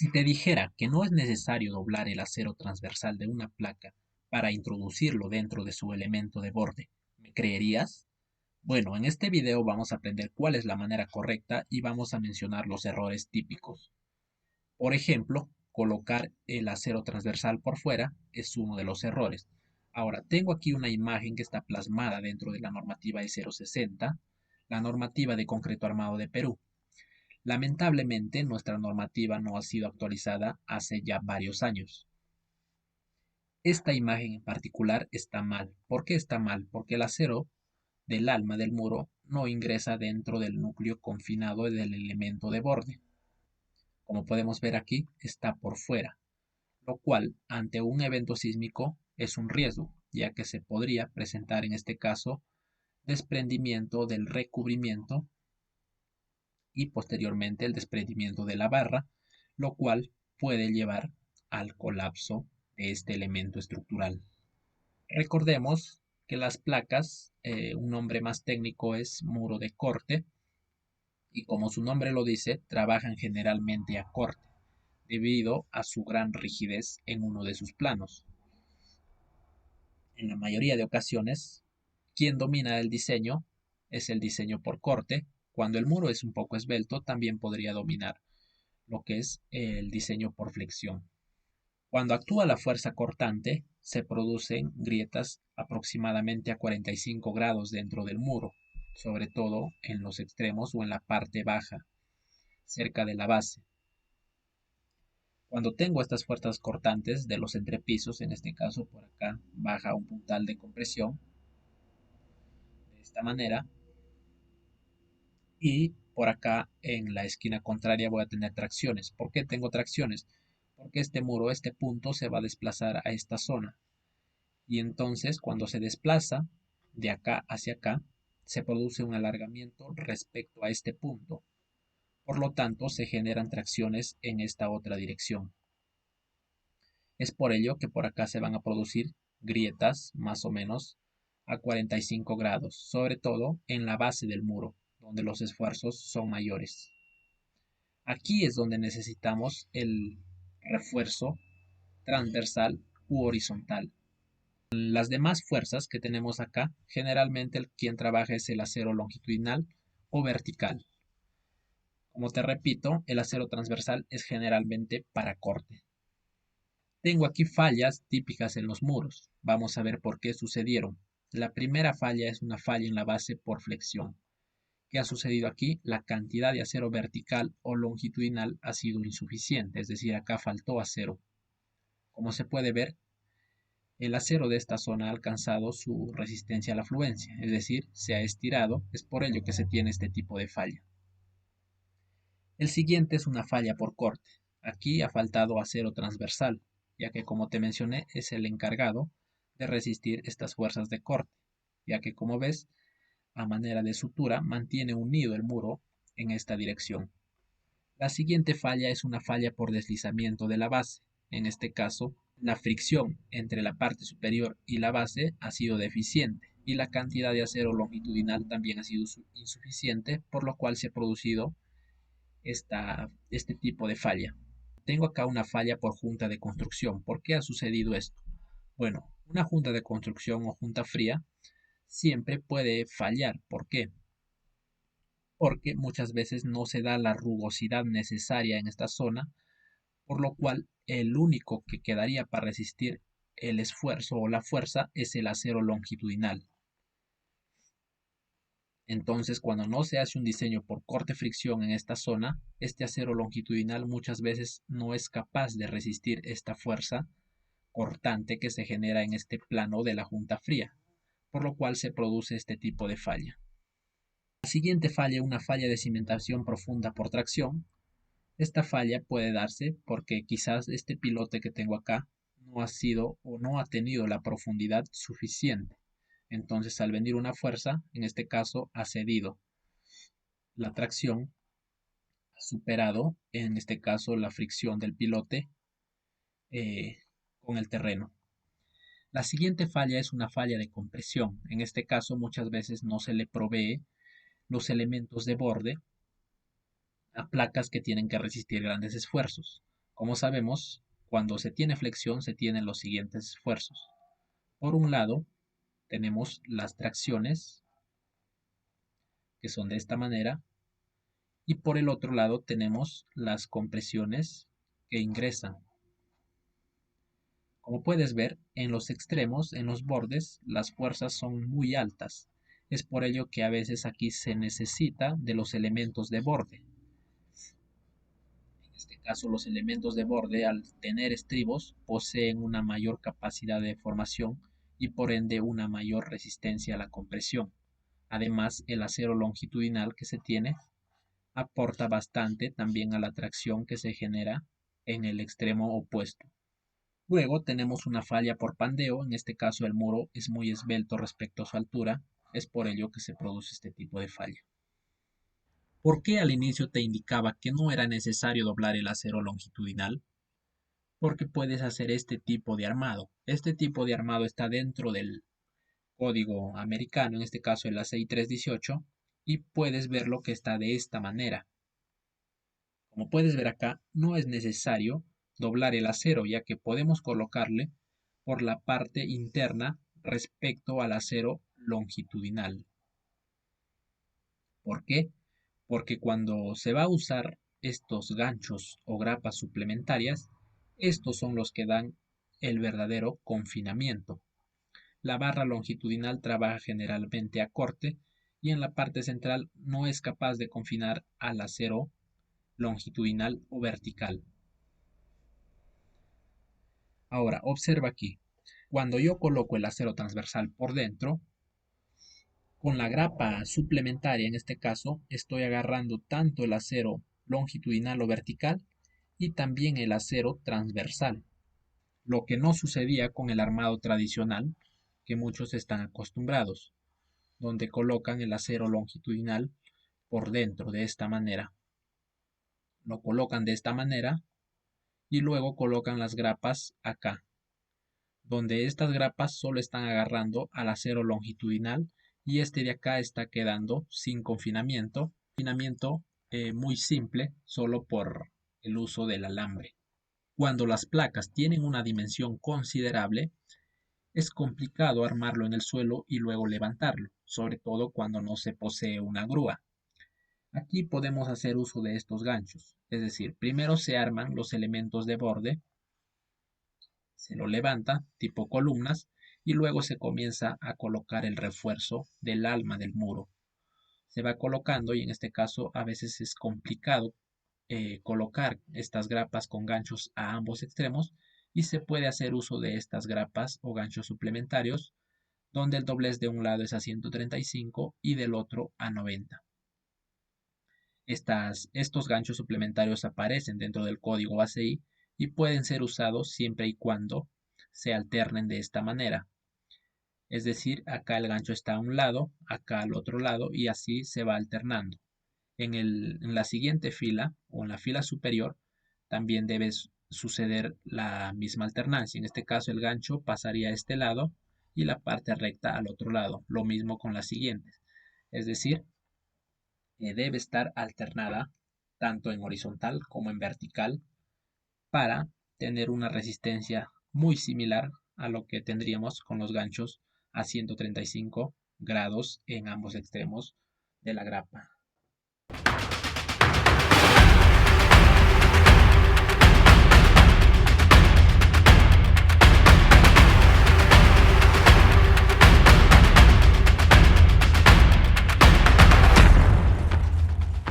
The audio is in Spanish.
Si te dijera que no es necesario doblar el acero transversal de una placa para introducirlo dentro de su elemento de borde, ¿me creerías? Bueno, en este video vamos a aprender cuál es la manera correcta y vamos a mencionar los errores típicos. Por ejemplo, colocar el acero transversal por fuera es uno de los errores. Ahora, tengo aquí una imagen que está plasmada dentro de la normativa E060, la normativa de concreto armado de Perú. Lamentablemente, nuestra normativa no ha sido actualizada hace ya varios años. Esta imagen en particular está mal. ¿Por qué está mal? Porque el acero del alma del muro no ingresa dentro del núcleo confinado del elemento de borde. Como podemos ver aquí, está por fuera, lo cual ante un evento sísmico es un riesgo, ya que se podría presentar en este caso desprendimiento del recubrimiento y posteriormente el desprendimiento de la barra, lo cual puede llevar al colapso de este elemento estructural. Recordemos que las placas, un nombre más técnico es muro de corte, y como su nombre lo dice, trabajan generalmente a corte, debido a su gran rigidez en uno de sus planos. En la mayoría de ocasiones, quien domina el diseño es el diseño por corte. Cuando el muro es un poco esbelto, también podría dominar lo que es el diseño por flexión. Cuando actúa la fuerza cortante, se producen grietas aproximadamente a 45 grados dentro del muro, sobre todo en los extremos o en la parte baja, cerca de la base. Cuando tengo estas fuerzas cortantes de los entrepisos, en este caso por acá baja un puntal de compresión, de esta manera, y por acá en la esquina contraria voy a tener tracciones. ¿Por qué tengo tracciones? Porque este muro, este punto se va a desplazar a esta zona. Y entonces cuando se desplaza de acá hacia acá, se produce un alargamiento respecto a este punto. Por lo tanto, se generan tracciones en esta otra dirección. Es por ello que por acá se van a producir grietas más o menos a 45 grados, sobre todo en la base del muro, donde los esfuerzos son mayores. Aquí es donde necesitamos el refuerzo transversal u horizontal. Las demás fuerzas que tenemos acá, generalmente quien trabaja es el acero longitudinal o vertical. Como te repito, el acero transversal es generalmente para corte. Tengo aquí fallas típicas en los muros. Vamos a ver por qué sucedieron. La primera falla es una falla en la base por flexión. ¿Qué ha sucedido aquí? La cantidad de acero vertical o longitudinal ha sido insuficiente, es decir, acá faltó acero. Como se puede ver, el acero de esta zona ha alcanzado su resistencia a la fluencia, es decir, se ha estirado, es por ello que se tiene este tipo de falla. El siguiente es una falla por corte. Aquí ha faltado acero transversal, ya que como te mencioné es el encargado de resistir estas fuerzas de corte, ya que como ves, a manera de sutura mantiene unido el muro en esta dirección. La siguiente falla es una falla por deslizamiento de la base. En este caso, la fricción entre la parte superior y la base ha sido deficiente y la cantidad de acero longitudinal también ha sido insuficiente, por lo cual se ha producido este tipo de falla. Tengo acá una falla por junta de construcción. ¿Por qué ha sucedido esto? Bueno, una junta de construcción o junta fría siempre puede fallar. ¿Por qué? Porque muchas veces no se da la rugosidad necesaria en esta zona, por lo cual el único que quedaría para resistir el esfuerzo o la fuerza es el acero longitudinal. Entonces, cuando no se hace un diseño por corte-fricción en esta zona, este acero longitudinal muchas veces no es capaz de resistir esta fuerza cortante que se genera en este plano de la junta fría, por lo cual se produce este tipo de falla. La siguiente falla es una falla de cimentación profunda por tracción. Esta falla puede darse porque quizás este pilote que tengo acá no ha sido o no ha tenido la profundidad suficiente. Entonces, al venir una fuerza, en este caso ha cedido. La tracción ha superado, en este caso, la fricción del pilote eh, con el terreno. La siguiente falla es una falla de compresión. En este caso, muchas veces no se le provee los elementos de borde a placas que tienen que resistir grandes esfuerzos. Como sabemos, cuando se tiene flexión se tienen los siguientes esfuerzos. Por un lado, tenemos las tracciones, que son de esta manera, y por el otro lado tenemos las compresiones que ingresan. Como puedes ver, en los extremos, en los bordes, las fuerzas son muy altas. Es por ello que a veces aquí se necesita de los elementos de borde. En este caso, los elementos de borde, al tener estribos, poseen una mayor capacidad de deformación y por ende una mayor resistencia a la compresión. Además, el acero longitudinal que se tiene aporta bastante también a la tracción que se genera en el extremo opuesto. Luego tenemos una falla por pandeo, en este caso el muro es muy esbelto respecto a su altura, es por ello que se produce este tipo de falla. ¿Por qué al inicio te indicaba que no era necesario doblar el acero longitudinal? Porque puedes hacer este tipo de armado. Este tipo de armado está dentro del código americano, en este caso el ACI 318, y puedes ver lo que está de esta manera. Como puedes ver acá, no es necesario doblar el acero, ya que podemos colocarle por la parte interna respecto al acero longitudinal. ¿Por qué? Porque cuando se va a usar estos ganchos o grapas suplementarias, estos son los que dan el verdadero confinamiento. La barra longitudinal trabaja generalmente a corte y en la parte central no es capaz de confinar al acero longitudinal o vertical. Ahora, observa aquí. Cuando yo coloco el acero transversal por dentro, con la grapa suplementaria en este caso, estoy agarrando tanto el acero longitudinal o vertical y también el acero transversal, lo que no sucedía con el armado tradicional que muchos están acostumbrados, donde colocan el acero longitudinal por dentro de esta manera. Lo colocan de esta manera y luego colocan las grapas acá, donde estas grapas solo están agarrando al acero longitudinal y este de acá está quedando sin confinamiento muy simple solo por el uso del alambre. Cuando las placas tienen una dimensión considerable, es complicado armarlo en el suelo y luego levantarlo, sobre todo cuando no se posee una grúa. Aquí podemos hacer uso de estos ganchos, es decir, primero se arman los elementos de borde, se lo levanta tipo columnas y luego se comienza a colocar el refuerzo del alma del muro. Se va colocando y en este caso a veces es complicado colocar estas grapas con ganchos a ambos extremos y se puede hacer uso de estas grapas o ganchos suplementarios donde el doblez de un lado es a 135 y del otro a 90. Estos ganchos suplementarios aparecen dentro del código ACI y pueden ser usados siempre y cuando se alternen de esta manera. Es decir, acá el gancho está a un lado, acá al otro lado y así se va alternando. En la siguiente fila o en la fila superior también debe suceder la misma alternancia. En este caso el gancho pasaría a este lado y la parte recta al otro lado. Lo mismo con las siguientes. Es decir, debe estar alternada tanto en horizontal como en vertical para tener una resistencia muy similar a lo que tendríamos con los ganchos a 135 grados en ambos extremos de la grapa.